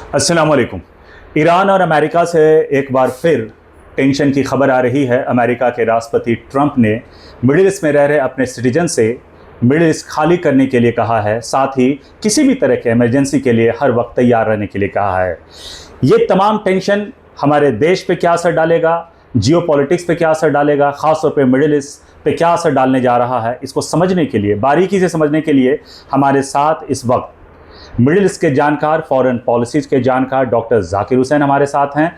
अस्सलाम वालेकुम। ईरान और अमेरिका से एक बार फिर टेंशन की खबर आ रही है। अमेरिका के राष्ट्रपति ट्रंप ने मिडिल ईस्ट में रह रहे अपने सिटीजन से मिडिल ईस्ट खाली करने के लिए कहा है, साथ ही किसी भी तरह के इमरजेंसी के लिए हर वक्त तैयार रहने के लिए कहा है। ये तमाम टेंशन हमारे देश पे क्या असर डालेगा, जियो पॉलिटिक्स पे क्या असर डालेगा, ख़ासतौर पे मिडिल ईस्ट पे क्या असर डालने जा रहा है, इसको समझने के लिए, बारीकी से समझने के लिए हमारे साथ इस वक्त मिडिल ईस्ट के जानकार, फॉरेन पॉलिसीज़ के जानकार डॉक्टर जाकिर हुसैन हमारे साथ हैं।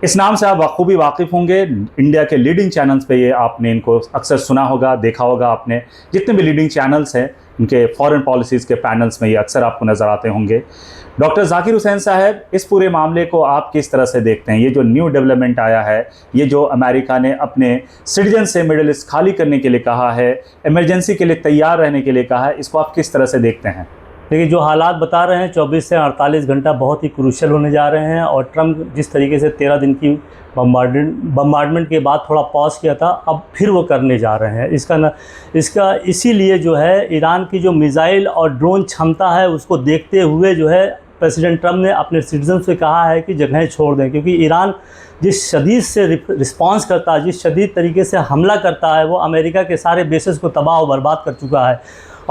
इस नाम से आप बखूबी वाकिफ़ होंगे। इंडिया के लीडिंग चैनल्स पे ये आपने इनको अक्सर सुना होगा, देखा होगा आपने। जितने भी लीडिंग चैनल्स हैं उनके फॉरेन पॉलिसीज़ के पैनल्स में ये अक्सर आपको नज़र आते होंगे। डॉक्टर जाकिर हुसैन साहब, इस पूरे मामले को आप किस तरह से देखते हैं? ये जो न्यू डेवलपमेंट आया है, ये जो अमेरिका ने अपने सिटीजन से मिडिल ईस्ट खाली करने के लिए कहा है, इमरजेंसी के लिए तैयार रहने के लिए कहा है, इसको आप किस तरह से देखते हैं? देखिए, जो हालात बता रहे हैं 24 से 48 घंटा बहुत ही क्रूशियल होने जा रहे हैं। और ट्रंप जिस तरीके से 13 दिन की बम्बार्डमेंट के बाद थोड़ा पॉज किया था, अब फिर वो करने जा रहे हैं। इसका इसीलिए जो है ईरान की जो मिसाइल और ड्रोन क्षमता है उसको देखते हुए जो है प्रेसिडेंट ट्रंप ने अपने सिटीजन से कहा है कि जगहें छोड़ दें, क्योंकि ईरान जिस शदीद से रिस्पांस करता है, जिस शदीद तरीके से हमला करता है, वो अमेरिका के सारे बेसेस को तबाह और बर्बाद कर चुका है।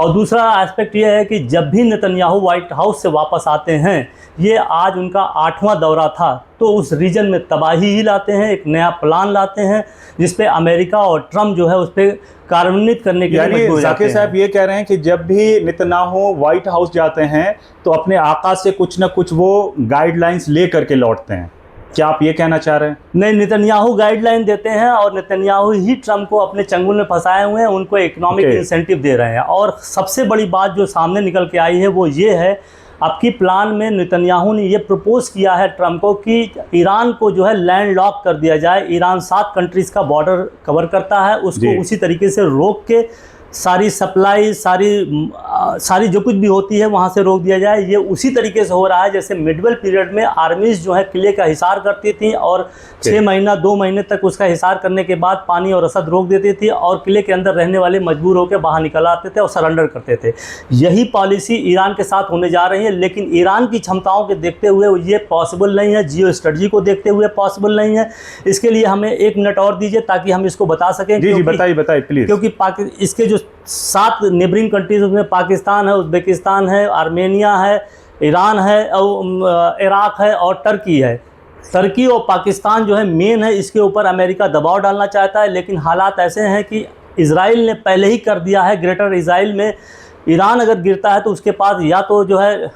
और दूसरा एस्पेक्ट ये है कि जब भी नेतन्याहू वाइट हाउस से वापस आते हैं, ये आज उनका 8वां दौरा था, तो उस रीजन में तबाही ही लाते हैं, एक नया प्लान लाते हैं जिस पे अमेरिका और ट्रंप जो है उस पर कार्यान्वित करने के लिए मजबूर हो जाते हैं। जाकिर साहब ये कह रहे हैं कि जब भी नेतन्याहू वाइट हाउस जाते हैं तो अपने आका से कुछ ना कुछ वो गाइडलाइंस ले करके लौटते हैं। क्या आप ये कहना चाह रहे हैं? नहीं, नेतन्याहू गाइडलाइन देते हैं और नेतन्याहू ही ट्रंप को अपने चंगुल में फंसाए हुए हैं, उनको इकोनॉमिक इंसेंटिव दे रहे हैं। और सबसे बड़ी बात जो सामने निकल के आई है वो ये है, आपकी प्लान में नेतन्याहू ने ये प्रपोज किया है ट्रंप को कि ईरान को जो है लैंड लॉक कर दिया जाए। ईरान 7 कंट्रीज़ का बॉर्डर कवर करता है, उसको उसी तरीके से रोक के सारी सप्लाई, सारी जो कुछ भी होती है वहाँ से रोक दिया जाए। ये उसी तरीके से हो रहा है जैसे मिडवेल पीरियड में आर्मीज़ जो है किले का हिसार करती थी और 6 महीना 2 महीने तक उसका हिसार करने के बाद पानी और रसद रोक देती थी और किले के अंदर रहने वाले मजबूर होकर बाहर निकल आते थे और सरेंडर करते थे। यही पॉलिसी ईरान के साथ होने जा रही है, लेकिन ईरान की क्षमताओं के देखते हुए ये पॉसिबल नहीं है, जियो स्ट्रेटजी को देखते हुए पॉसिबल नहीं है। इसके लिए हमें 1 मिनट और दीजिए ताकि हम इसको बता सकें। जी बताइए प्लीज़। क्योंकि इसके जो 7 नेबरिंग कंट्रीज उसमें पाकिस्तान है, उज़्बेकिस्तान है, आर्मेनिया है, ईरान है, इराक है और टर्की है। टर्की और पाकिस्तान जो है मेन है, इसके ऊपर अमेरिका दबाव डालना चाहता है, लेकिन हालात ऐसे हैं कि इजराइल ने पहले ही कर दिया है। ग्रेटर इजराइल में ईरान अगर गिरता है तो उसके पास या तो जो है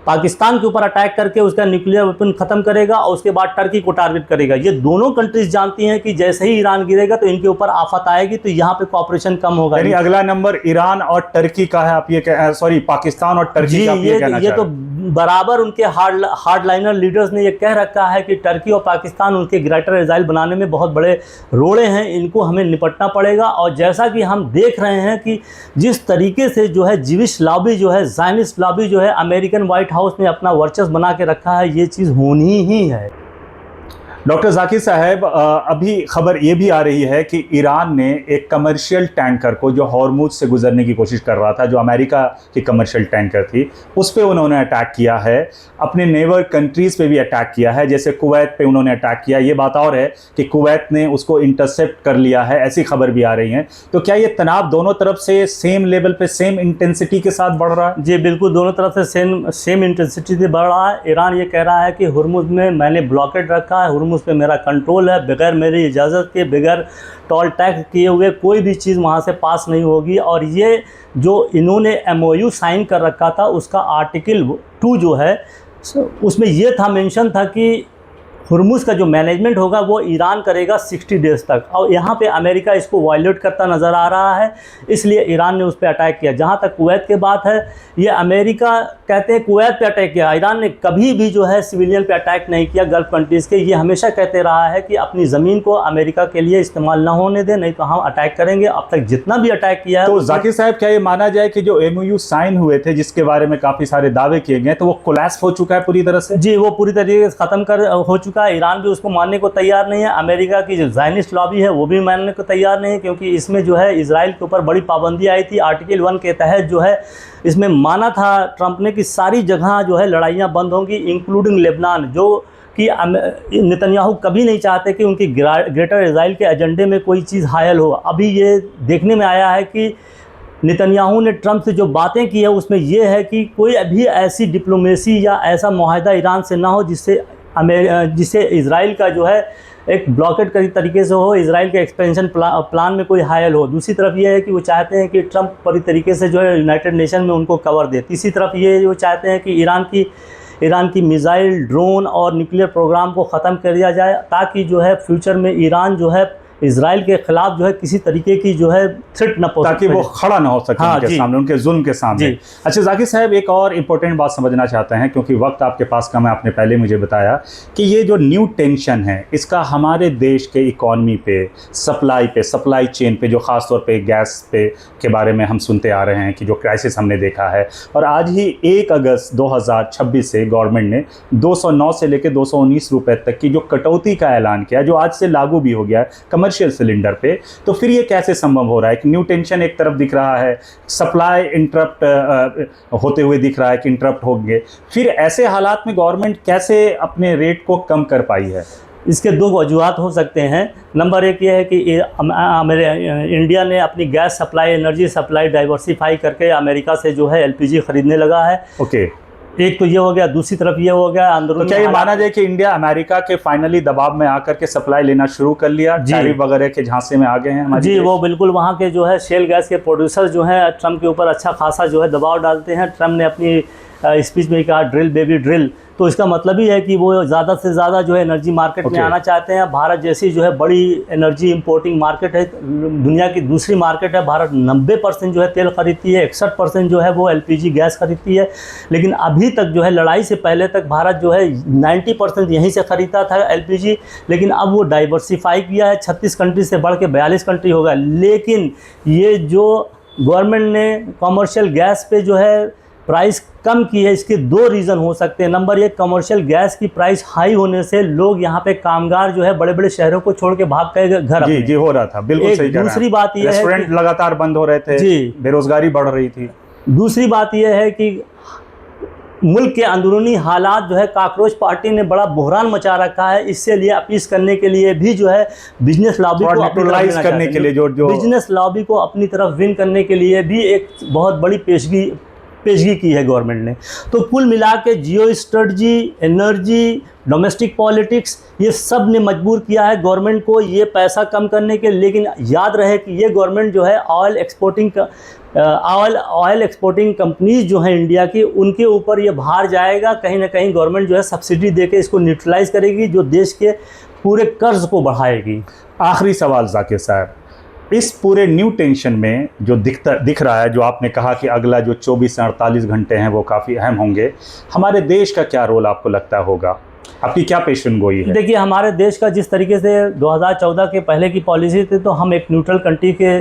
पाकिस्तान के ऊपर अटैक करके उसका न्यूक्लियर वेपन ख़त्म करेगा और उसके बाद टर्की को टारगेट करेगा। ये दोनों कंट्रीज जानती हैं कि जैसे ही ईरान गिरेगा तो इनके ऊपर आफत आएगी, तो यहाँ पे कॉपरेशन कम होगा। यानी अगला नंबर ईरान और टर्की का है, आप ये सॉरी पाकिस्तान और टर्की का ये कहना ये तो बराबर उनके हार्डलाइनर लीडर्स ने ये कह रखा है कि टर्की और पाकिस्तान उनके ग्रेटर इजराइल बनाने में बहुत बड़े रोड़े हैं, इनको हमें निपटना पड़ेगा। और जैसा कि हम देख रहे हैं कि जिस तरीके से जो है जिविश लॉबी जो है, ज़ायनिस्ट लॉबी जो है, अमेरिकन वाइट हाउस ने अपना वर्चस्व बना के रखा है, ये चीज़ होनी ही है। डॉक्टर जाकिर साहब, अभी खबर ये भी आ रही है कि ईरान ने एक कमर्शियल टैंकर को जो हॉर्मुज से गुजरने की कोशिश कर रहा था, जो अमेरिका की कमर्शियल टैंकर थी, उस पे उन्होंने अटैक किया है। अपने नेबर कंट्रीज़ पे भी अटैक किया है, जैसे कुवैत पे उन्होंने अटैक किया। ये बात और है कि कुवैत ने उसको इंटरसेप्ट कर लिया है, ऐसी खबर भी आ रही है। तो क्या ये तनाव दोनों तरफ से सेम लेवल पे, सेम इंटेंसिटी के साथ बढ़ रहा है? जी बिल्कुल, दोनों तरफ से सेम इंटेंसिटी से बढ़ रहा है। ईरान ये कह रहा है कि हुर्मुज़ में मैंने ब्लॉकेट रखा है, हुर्मुज़ पे मेरा कंट्रोल है, बगैर मेरी इजाज़त के, बगैर टोल टैक्स किए हुए कोई भी चीज़ वहाँ से पास नहीं होगी। और ये जो इन्होंने MOU साइन कर रखा था, उसका आर्टिकल 2 जो है उसमें ये था, मेंशन था कि हुर्मुज़ का जो मैनेजमेंट होगा वो ईरान करेगा 60 डेज़ तक। और यहाँ पे अमेरिका इसको वायलेट करता नज़र आ रहा है, इसलिए ईरान ने उस पर अटैक किया। जहाँ तक कुवैत की बात है, ये अमेरिका कहते हैं कुवैत पे अटैक किया, ईरान ने कभी भी जो है सिविलियन पे अटैक नहीं किया गल्फ़ कंट्रीज़ के। ये हमेशा कहते रहा है कि अपनी ज़मीन को अमेरिका के लिए इस्तेमाल ना होने दें, नहीं तो हम अटैक करेंगे। अब तक जितना भी अटैक किया है। तो जाकिर साहब, क्या ये माना जाए कि जो MOU साइन हुए थे, जिसके बारे में काफ़ी सारे दावे किए गए, तो वो कोलैप्स हो चुका है पूरी तरह से? जी, वो पूरी तरीके से ख़त्म हो चुका है। ईरान भी उसको मानने को तैयार नहीं है, अमेरिका की जो ज़ायनिस्ट लॉबी है वो भी मानने को तैयार नहीं है, क्योंकि इसमें जो है इजराइल के ऊपर बड़ी पाबंदी आई थी। आर्टिकल 1 के तहत जो है इसमें माना था ट्रंप ने कि सारी जगह जो है लड़ाइयाँ बंद होंगी, इंक्लूडिंग लेबनान, जो कि नेतन्याहू कभी नहीं चाहते कि उनकी ग्रेटर इजराइल के एजेंडे में कोई चीज़ हायल हो। अभी ये देखने में आया है कि नेतन्याहू ने ट्रंप से जो बातें की है उसमें ये है कि कोई अभी ऐसी डिप्लोमेसी या ऐसा मुआहदा ईरान से ना हो जिससे इजराइल का जो है एक ब्लॉकेट के तरीके से हो, इजराइल के एक्सपेंशन प्लान में कोई हायल हो। दूसरी तरफ ये है कि वो चाहते हैं कि ट्रंप पूरी तरीके से जो है यूनाइटेड नेशन में उनको कवर दे। तीसरी तरफ ये वो चाहते हैं कि ईरान की मिसाइल, ड्रोन और न्यूक्लियर प्रोग्राम को ख़त्म कर दिया जाए, ताकि जो है फ्यूचर में ईरान जो है इजराइल के खिलाफ जो है किसी तरीके की जो है थ्रेट न पहुंचे, ताकि वो खड़ा ना हो सके उनके सामने, उनके जुल्म के सामने। अच्छा जाकिर साहब, एक और इम्पोर्टेंट बात समझना चाहते हैं, क्योंकि वक्त आपके पास कम है, आपने पहले मुझे बताया कि ये जो न्यू टेंशन है इसका हमारे देश के इकॉनमी पे, सप्लाई चेन पे, जो ख़ास तौर पे गैस पे के बारे में हम सुनते आ रहे हैं कि जो क्राइसिस हमने देखा है, और आज ही 1 अगस्त 2026 से गवर्नमेंट ने 209 से लेकर 219 रुपये तक की जो कटौती का ऐलान किया, जो आज से लागू भी हो गया है कमर्शियल सिलेंडर पे। तो फिर ये कैसे संभव हो रहा है कि न्यू टेंशन एक तरफ दिख रहा है, सप्लाई इंटरप्ट होते हुए दिख रहा है कि इंटरप्ट होंगे, फिर ऐसे हालात में गवर्नमेंट कैसे अपने रेट को कम कर पाई है? इसके दो वजूहत हो सकते हैं। नंबर एक ये है कि इंडिया ने अपनी gas supply, energy supply diversify करके अमेरिका से जो है LPG खरीदने लगा है। ओके, एक तो ये हो गया, दूसरी तरफ ये हो गया अंदरूनी। तो क्या ये माना जाए कि इंडिया अमेरिका के फाइनली दबाव में आकर के सप्लाई लेना शुरू कर लिया, टैरिफ वगैरह के झांसे में आ गए हैं हमारे? जी, वो बिल्कुल वहाँ के जो है शेल गैस के प्रोड्यूसर जो हैं ट्रंप के ऊपर अच्छा खासा जो है दबाव डालते हैं। ट्रंप ने अपनी स्पीच में कहा ड्रिल बेबी ड्रिल, तो इसका मतलब ही है कि वो ज़्यादा से ज़्यादा जो है एनर्जी मार्केट में आना चाहते हैं। भारत जैसी जो है बड़ी एनर्जी इंपोर्टिंग मार्केट है, दुनिया की दूसरी मार्केट है। भारत 90% जो है तेल खरीदती है, 61% जो है वो LPG गैस खरीदती है। लेकिन अभी तक जो है लड़ाई से पहले तक भारत जो है 90% यहीं से ख़रीदता था LPG, लेकिन अब वो डाइवर्सिफाई किया है, 36 कंट्री से बढ़ के 42 कंट्री हो गया। लेकिन ये जो गवर्नमेंट ने कमर्शियल गैस पे जो है प्राइस कम की है, इसके 2 रीज़न हो सकते हैं। नंबर 1, कमर्शियल गैस की प्राइस हाई होने से लोग यहाँ पे कामगार जो है बड़े बड़े शहरों को छोड़ के भाग गए घर। जी हो रहा था, बिल्कुल सही कह रहे हैं। दूसरी बात यह है रेस्टोरेंट लगातार बंद हो रहे थे, जी, बेरोजगारी बढ़ रही थी। दूसरी बात यह है कि मुल्क के अंदरूनी हालात जो है, कॉकरोच पार्टी ने बड़ा बहरान मचा रखा है। इससे लिए अपीस करने के लिए भी जो है बिजनेस लॉबी को न्यूट्रलाइज करने के लिए, जो बिजनेस लॉबी को अपनी तरफ विन करने के लिए भी एक बहुत बड़ी पेशगी की है गवर्नमेंट ने। तो कुल मिला के जियो स्ट्रेटजी, एनर्जी, डोमेस्टिक पॉलिटिक्स, ये सब ने मजबूर किया है गवर्नमेंट को ये पैसा कम करने के। लेकिन याद रहे कि ये गवर्नमेंट जो है ऑयल एक्सपोर्टिंग कंपनीज जो हैं इंडिया की, उनके ऊपर ये भार जाएगा। कहीं ना कहीं गवर्नमेंट जो है सब्सिडी देके इसको न्यूट्रलाइज करेगी, जो देश के पूरे कर्ज को बढ़ाएगी। आखिरी सवाल जाकिर साहब, इस पूरे न्यू टेंशन में जो दिख रहा है, जो आपने कहा कि अगला जो 24 से 48 घंटे हैं वो काफ़ी अहम होंगे, हमारे देश का क्या रोल आपको लगता होगा? आपकी क्या पेशन गोई है? देखिए, हमारे देश का जिस तरीके से 2014 के पहले की पॉलिसी थी, तो हम एक न्यूट्रल कंट्री के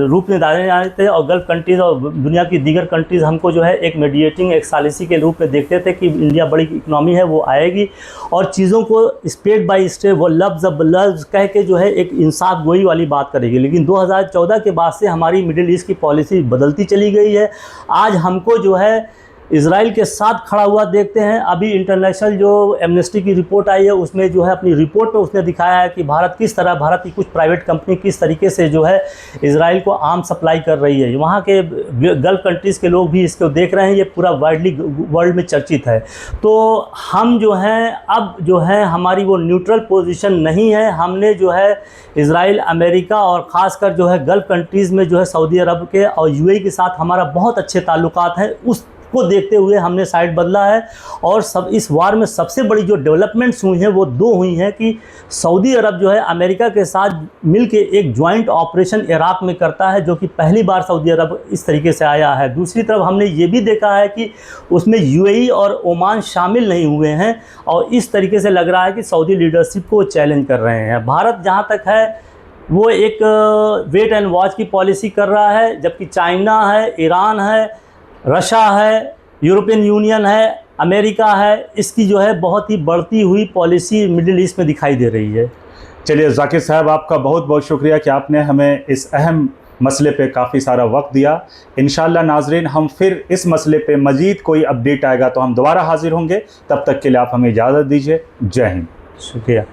रूप में जाने जाते थे, और गल्फ कंट्रीज़ और दुनिया की दीगर कंट्रीज़ हमको जो है एक मीडिएटिंग एक्सालिसी के रूप में देखते थे कि इंडिया बड़ी इकनॉमी है, वो आएगी और चीज़ों को स्टेप बाय स्टेप वो लफ्ज़ कह के जो है एक इंसाफ गोई वाली बात करेगी। लेकिन 2014 के बाद से हमारी मिडिल ईस्ट की पॉलिसी बदलती चली गई है। आज हमको जो है इजराइल के साथ खड़ा हुआ देखते हैं। अभी इंटरनेशनल जो एमनेस्टी की रिपोर्ट आई है, उसमें जो है अपनी रिपोर्ट में उसने दिखाया है कि भारत की कुछ प्राइवेट कंपनी किस तरीके से जो है इजराइल को आर्म सप्लाई कर रही है। वहाँ के गल्फ कंट्रीज़ के लोग भी इसको देख रहे हैं, ये पूरा वाइडली वर्ल्ड में चर्चित है। तो हम जो हैं अब जो है हमारी वो न्यूट्रल पोजीशन नहीं है। हमने जो है इजराइल, अमेरिका और ख़ासकर जो है गल्फ कंट्रीज़ में जो है सऊदी अरब के और UAE के साथ हमारा बहुत अच्छे ताल्लुकात हैं, उस को देखते हुए हमने साइड बदला है। और सब इस वार में सबसे बड़ी जो डेवलपमेंट्स हुई हैं वो 2 हुई हैं कि सऊदी अरब जो है अमेरिका के साथ मिलके एक जॉइंट ऑपरेशन इराक़ में करता है, जो कि पहली बार सऊदी अरब इस तरीके से आया है। दूसरी तरफ हमने ये भी देखा है कि उसमें UAE और ओमान शामिल नहीं हुए हैं, और इस तरीके से लग रहा है कि सऊदी लीडरशिप को चैलेंज कर रहे हैं। भारत जहाँ तक है वो एक वेट एंड वॉच की पॉलिसी कर रहा है, जबकि चाइना है, ईरान है, रशिया है, यूरोपियन यूनियन है, अमेरिका है, इसकी जो है बहुत ही बढ़ती हुई पॉलिसी मिडिल ईस्ट में दिखाई दे रही है। चलिए जाकिर साहब, आपका बहुत बहुत शुक्रिया कि आपने हमें इस अहम मसले पे काफ़ी सारा वक्त दिया। इंशाअल्लाह नाज़रीन, हम फिर इस मसले पे मज़ीद कोई अपडेट आएगा तो हम दोबारा हाज़िर होंगे। तब तक के लिए आप हमें इजाज़त दीजिए। जय हिंद। शुक्रिया।